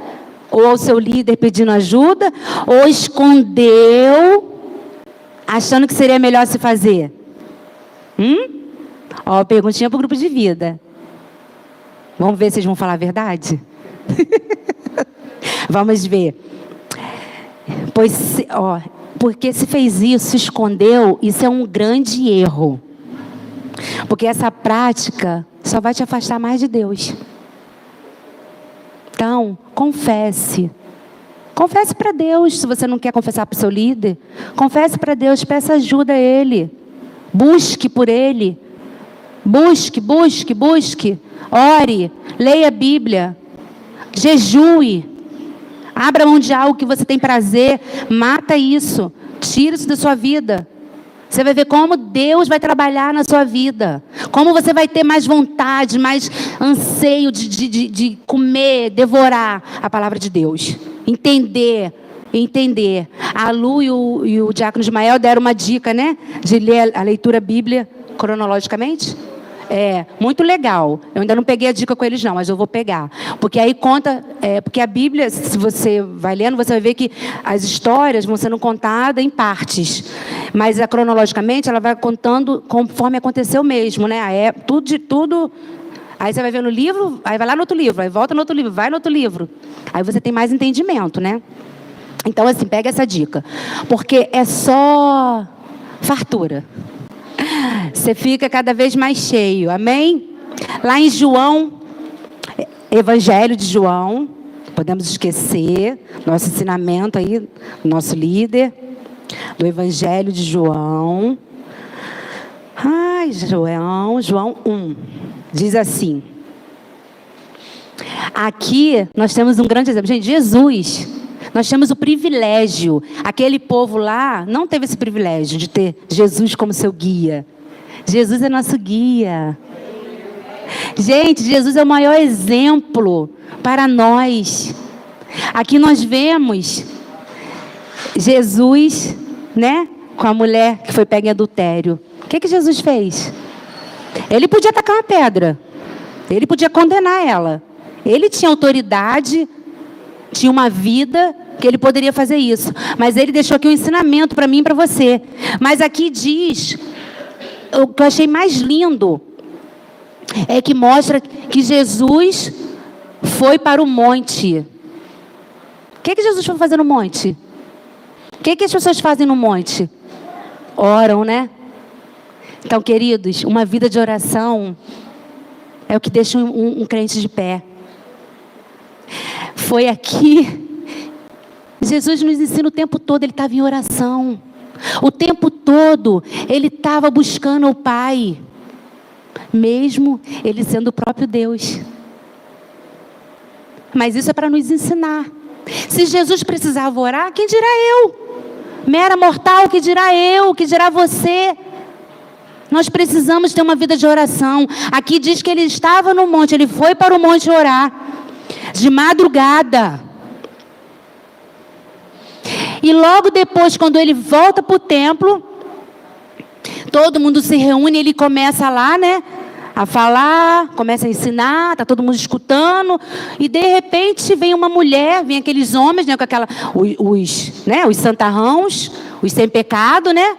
Ou ao seu líder pedindo ajuda? Ou escondeu, achando que seria melhor se fazer? Ó, perguntinha para o grupo de vida. Vamos ver se vocês vão falar a verdade? Vamos ver. Porque se fez isso, se escondeu, isso é um grande erro. Porque essa prática só vai te afastar mais de Deus. Então, confesse. Confesse para Deus. Se você não quer confessar para o seu líder, confesse para Deus, peça ajuda a Ele. Busque por Ele. Busque. Ore, leia a Bíblia. Jejue. Abra mão de algo que você tem prazer. Mata isso. Tira isso da sua vida. Você vai ver como Deus vai trabalhar na sua vida. Como você vai ter mais vontade, mais anseio de comer, devorar a palavra de Deus. Entender. A Lu e o diácono Ismael deram uma dica, né? De ler a leitura Bíblia cronologicamente. É, muito legal. Eu ainda não peguei a dica com eles não, mas eu vou pegar. Porque aí conta, porque a Bíblia, se você vai lendo, você vai ver que as histórias vão sendo contadas em partes. Mas cronologicamente, ela vai contando conforme aconteceu mesmo, né? Tudo. Aí você vai ver no livro, aí vai lá no outro livro, aí volta no outro livro, vai no outro livro. Aí você tem mais entendimento, né? Então, assim, pega essa dica. Porque é só fartura. Você fica cada vez mais cheio, amém? Lá em João, Evangelho de João, podemos esquecer, nosso ensinamento aí, nosso líder, do Evangelho de João. João 1, diz assim. Aqui nós temos um grande exemplo. Gente, Jesus, nós temos o privilégio. Aquele povo lá não teve esse privilégio de ter Jesus como seu guia. Jesus é nosso guia. Gente, Jesus é o maior exemplo para nós. Aqui nós vemos Jesus, né, com a mulher que foi pega em adultério. O que Jesus fez? Ele podia tacar uma pedra. Ele podia condenar ela. Ele tinha autoridade, tinha uma vida que ele poderia fazer isso. Mas ele deixou aqui um ensinamento para mim e para você. Mas aqui diz, o que eu achei mais lindo, é que mostra que Jesus foi para o monte. O que Jesus foi fazer no monte? O que as pessoas fazem no monte? Oram, né? Então, queridos, uma vida de oração é o que deixa um crente de pé. Foi aqui. Jesus nos ensina o tempo todo, ele estava em oração. O tempo todo, ele estava buscando o Pai. Mesmo ele sendo o próprio Deus. Mas isso é para nos ensinar. Se Jesus precisava orar, quem dirá eu? Mera mortal, que dirá eu? Que dirá você? Nós precisamos ter uma vida de oração. Aqui diz que ele estava no monte, ele foi para o monte orar. De madrugada. E logo depois, quando ele volta para o templo, todo mundo se reúne, ele começa lá, né? A falar, começa a ensinar, está todo mundo escutando, e de repente vem uma mulher, vem aqueles homens, né, com aquela, os santarrãos, os sem pecado, né?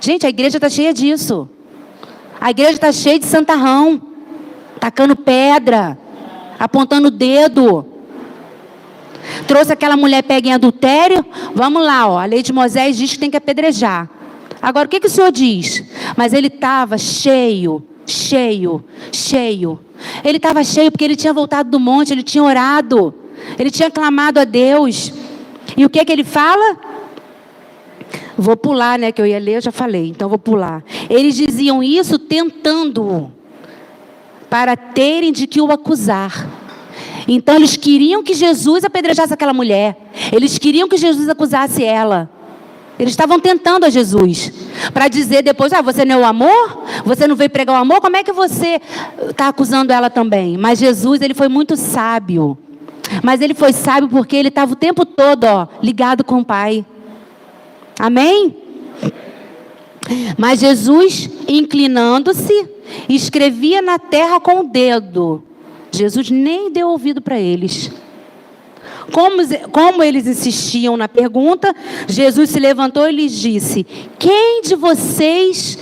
Gente, a igreja está cheia disso. A igreja está cheia de santarrão, tacando pedra, apontando o dedo. Trouxe aquela mulher pega em adultério, vamos lá, ó, a lei de Moisés diz que tem que apedrejar. Agora, o que o Senhor diz? Mas ele estava cheio. Ele estava cheio porque ele tinha voltado do monte, ele tinha orado, ele tinha clamado a Deus. E o que ele fala? Vou pular, né, que eu ia ler, eu já falei, então vou pular. Eles diziam isso tentando-o, para terem de que o acusar. Então eles queriam que Jesus apedrejasse aquela mulher. Eles queriam que Jesus acusasse ela. Eles estavam tentando a Jesus, para dizer depois, você não é o amor? Você não veio pregar o amor? Como é que você está acusando ela também? Mas Jesus, ele foi muito sábio. Mas ele foi sábio porque ele estava o tempo todo, ligado com o Pai. Amém? Mas Jesus, inclinando-se, escrevia na terra com o dedo. Jesus nem deu ouvido para eles. Como eles insistiam na pergunta, Jesus se levantou e lhes disse: quem de vocês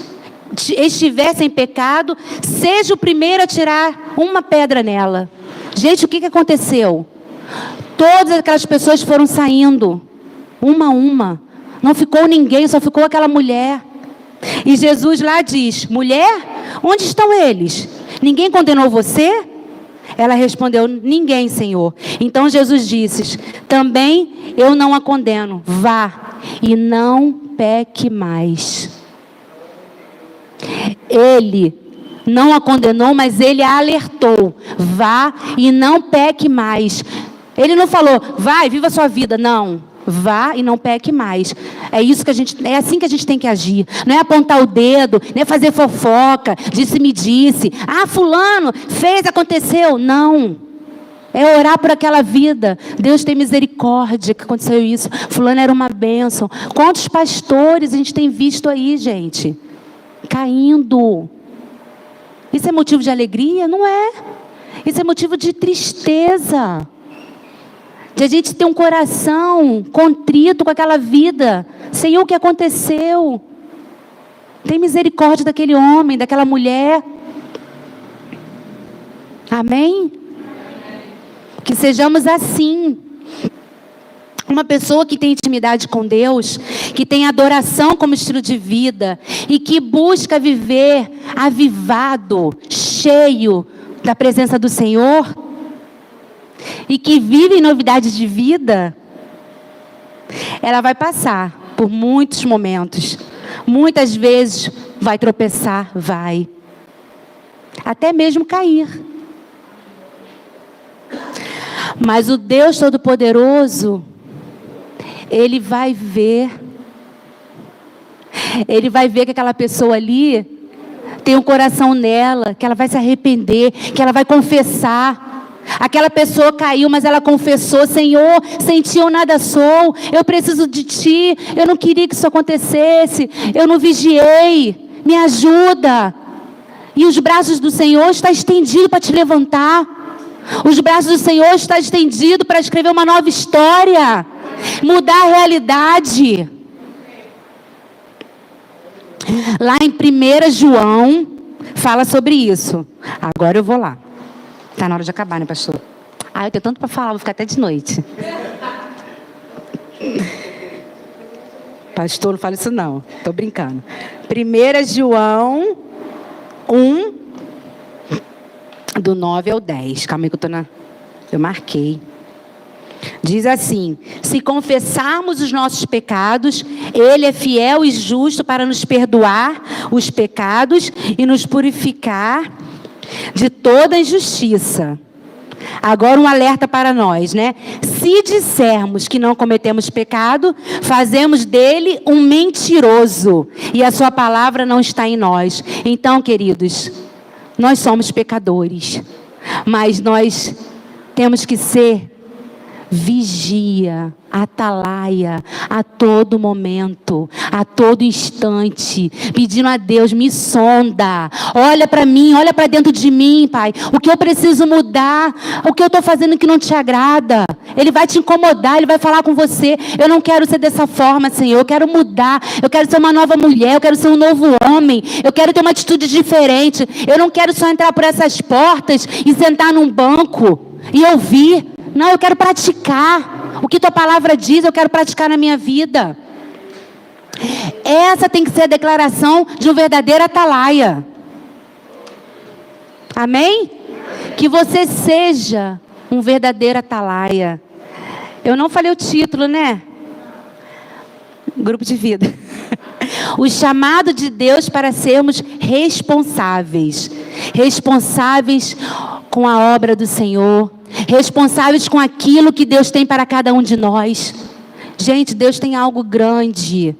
estiver sem pecado, seja o primeiro a tirar uma pedra nela. Gente, o que aconteceu? Todas aquelas pessoas foram saindo, uma a uma. Não ficou ninguém, só ficou aquela mulher. E Jesus lá diz: mulher, onde estão eles? Ninguém condenou você? Ela respondeu: ninguém, Senhor. Então Jesus disse: também eu não a condeno. Vá e não peque mais. Ele não a condenou, mas ele a alertou: vá e não peque mais. Ele não falou: vai, viva a sua vida. Não. Vá e não peque mais. É assim que a gente tem que agir. Não é apontar o dedo, não é fazer fofoca, disse-me disse. Fulano fez, aconteceu. Não. É orar por aquela vida. Deus tem misericórdia que aconteceu isso. Fulano era uma bênção. Quantos pastores a gente tem visto aí, gente? Caindo. Isso é motivo de alegria? Não é. Isso é motivo de tristeza. De a gente ter um coração contrito com aquela vida. Senhor, o que aconteceu? Tem misericórdia daquele homem, daquela mulher. Amém? Que sejamos assim. Uma pessoa que tem intimidade com Deus, que tem adoração como estilo de vida e que busca viver avivado, cheio da presença do Senhor e que vive em novidade de vida, ela vai passar por muitos momentos. Muitas vezes vai tropeçar, vai. Até mesmo cair. Mas o Deus Todo-Poderoso, Ele vai ver que aquela pessoa ali tem um coração nela, que ela vai se arrepender, que ela vai confessar. Aquela pessoa caiu, mas ela confessou: Senhor, sem ti eu nada sou, eu preciso de ti, eu não queria que isso acontecesse, eu não vigiei, me ajuda. E os braços do Senhor estão estendidos para te levantar. Os braços do Senhor estão estendidos para escrever uma nova história, mudar a realidade. Lá em 1 João, fala sobre isso. Agora eu vou lá. Está na hora de acabar, né, pastor? Eu tenho tanto para falar, vou ficar até de noite. Pastor, não fala isso não. Estou brincando. 1 João 1, do 9 ao 10. Calma aí que eu marquei. Diz assim: se confessarmos os nossos pecados, Ele é fiel e justo para nos perdoar os pecados e nos purificar de toda injustiça. Agora um alerta para nós, né? Se dissermos que não cometemos pecado, fazemos dele um mentiroso e a sua palavra não está em nós. Então, queridos, nós somos pecadores, mas nós temos que ser vigia, atalaia, a todo momento, a todo instante, pedindo a Deus: me sonda, olha para mim, olha para dentro de mim, Pai, o que eu preciso mudar, o que eu estou fazendo que não te agrada. Ele vai te incomodar, Ele vai falar com você: eu não quero ser dessa forma, Senhor, eu quero mudar, eu quero ser uma nova mulher, eu quero ser um novo homem, eu quero ter uma atitude diferente, eu não quero só entrar por essas portas e sentar num banco e ouvir. Não, eu quero praticar o que tua palavra diz, eu quero praticar na minha vida. Essa tem que ser a declaração de um verdadeiro atalaia. Amém? Que você seja um verdadeiro atalaia. Eu não falei o título, né? Grupo de vida. O chamado de Deus para sermos responsáveis. Responsáveis com a obra do Senhor. Responsáveis com aquilo que Deus tem para cada um de nós. Gente, Deus tem algo grande.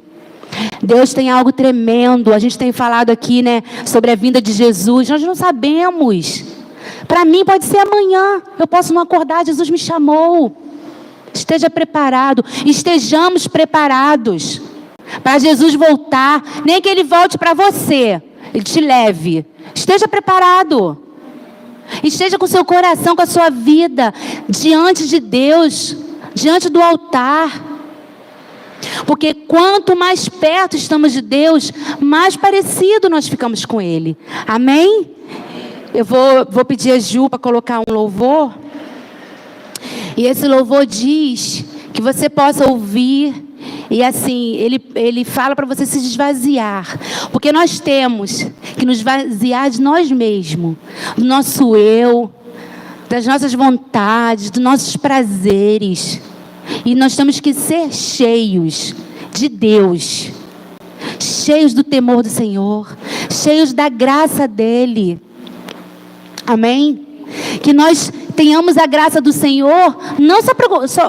Deus tem algo tremendo. A gente tem falado aqui, né, sobre a vinda de Jesus. Nós não sabemos. Para mim pode ser amanhã. Eu posso não acordar, Jesus me chamou. Esteja preparado. Estejamos preparados para Jesus voltar. Nem que Ele volte para você, Ele te leve. Esteja preparado. Esteja com seu coração, com a sua vida diante de Deus, diante do altar. Porque quanto mais perto estamos de Deus, mais parecido nós ficamos com Ele. Amém? Eu vou pedir a Ju para colocar um louvor. E esse louvor diz que você possa ouvir. E assim, ele fala para você se esvaziar. Porque nós temos que nos esvaziar de nós mesmos. Do nosso eu, das nossas vontades, dos nossos prazeres. E nós temos que ser cheios de Deus. Cheios do temor do Senhor. Cheios da graça dEle. Amém? Que nós tenhamos a graça do Senhor, não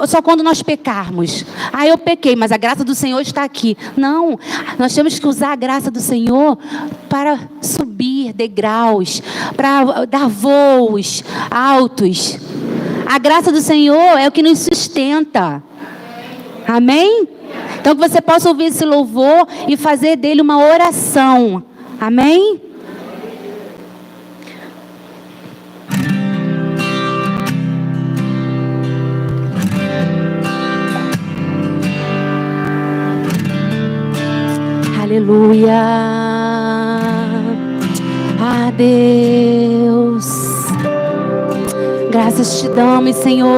só quando nós pecarmos. Eu pequei, mas a graça do Senhor está aqui. Não, nós temos que usar a graça do Senhor para subir degraus, para dar voos altos. A graça do Senhor é o que nos sustenta. Amém? Então que você possa ouvir esse louvor e fazer dele uma oração. Amém? Aleluia. Ah, Deus. Graças te damos, Senhor.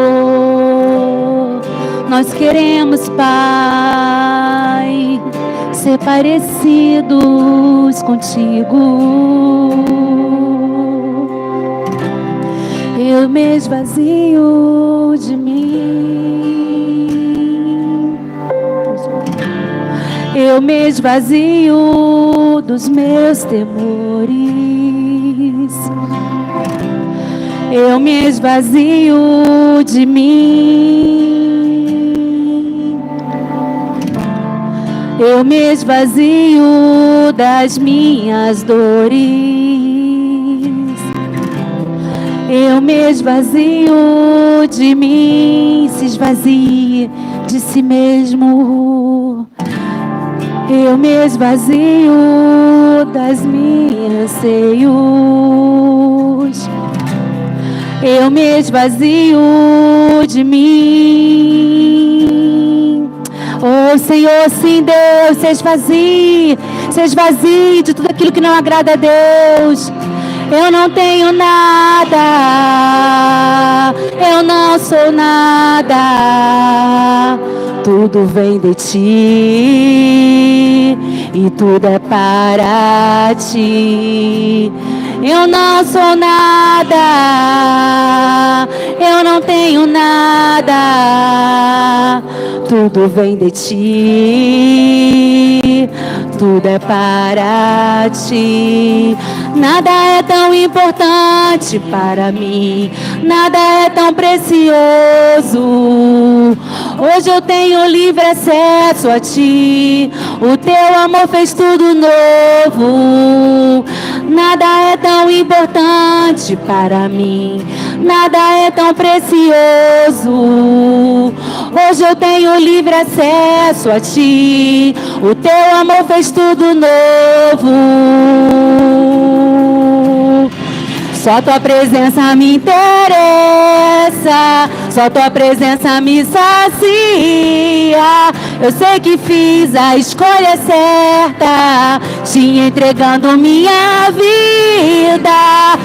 Nós queremos, Pai, ser parecidos contigo. Eu me esvazio de mim. Eu me esvazio dos meus temores. Eu me esvazio de mim. Eu me esvazio das minhas dores. Eu me esvazio de mim. Se esvazie de si mesmo. Eu me esvazio das minhas anseios. Eu me esvazio de mim. Oh Senhor, sim, Deus, se esvazie de tudo aquilo que não agrada a Deus. Eu não tenho nada, eu não sou nada. Tudo vem de ti e tudo é para ti. Eu não sou nada, eu não tenho nada. Tudo vem de ti, tudo é para ti. Nada é tão importante para mim, nada é tão precioso. Hoje eu tenho livre acesso a ti. O teu amor fez tudo novo. Nada é tão importante para mim, nada é tão precioso. Hoje eu tenho livre acesso a ti. O teu amor fez tudo novo. Só tua presença me interessa, só tua presença me sacia. Eu sei que fiz a escolha certa, te entregando minha vida.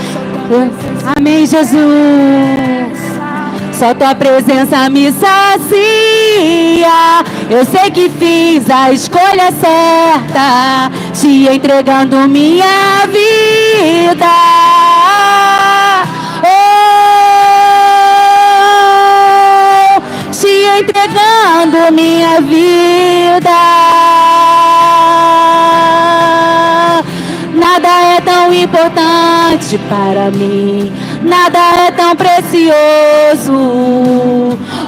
Amém, Jesus. Só tua presença me sacia. Eu sei que fiz a escolha certa, te entregando minha vida. Oh, te entregando minha vida. Nada é tão importante para mim, nada é tão precioso.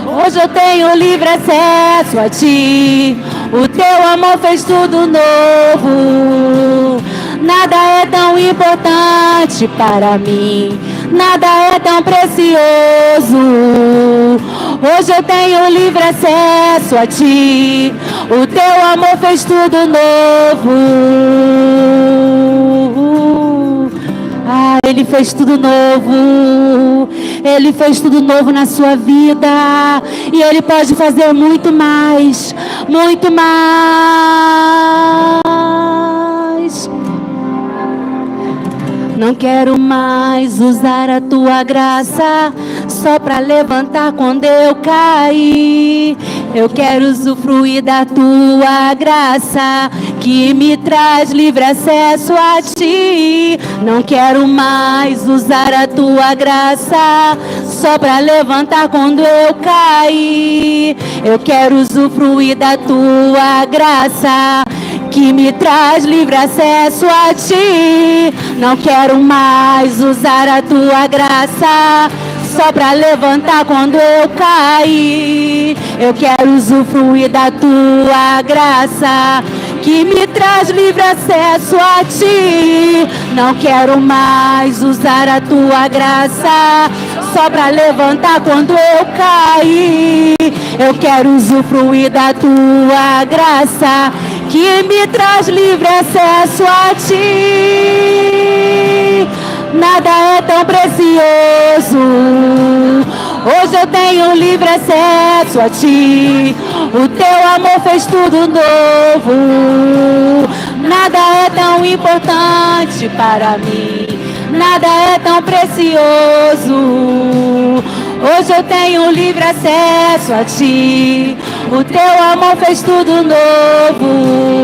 Hoje eu tenho livre acesso a ti. O teu amor fez tudo novo. Nada é tão importante para mim, nada é tão precioso. Hoje eu tenho livre acesso a ti. O teu amor fez tudo novo. Ah, Ele fez tudo novo. Ele fez tudo novo na sua vida. E Ele pode fazer muito mais. Muito mais. Não quero mais usar a tua graça só para levantar quando eu cair. Eu quero usufruir da tua graça que me traz livre acesso a ti. Não quero mais usar a tua graça só para levantar quando eu cair. Eu quero usufruir da tua graça que me traz livre acesso a ti. Não quero mais usar a tua graça só para levantar quando eu cair. Eu quero usufruir da tua graça que me traz livre acesso a ti. Não quero mais usar a tua graça só para levantar quando eu cair. Eu quero usufruir da tua graça que me traz livre acesso a ti. Nada é tão precioso. Hoje eu tenho livre acesso a ti. O teu amor fez tudo novo. Nada é tão importante para mim, nada é tão precioso. Hoje eu tenho livre acesso a ti. O teu amor fez tudo novo.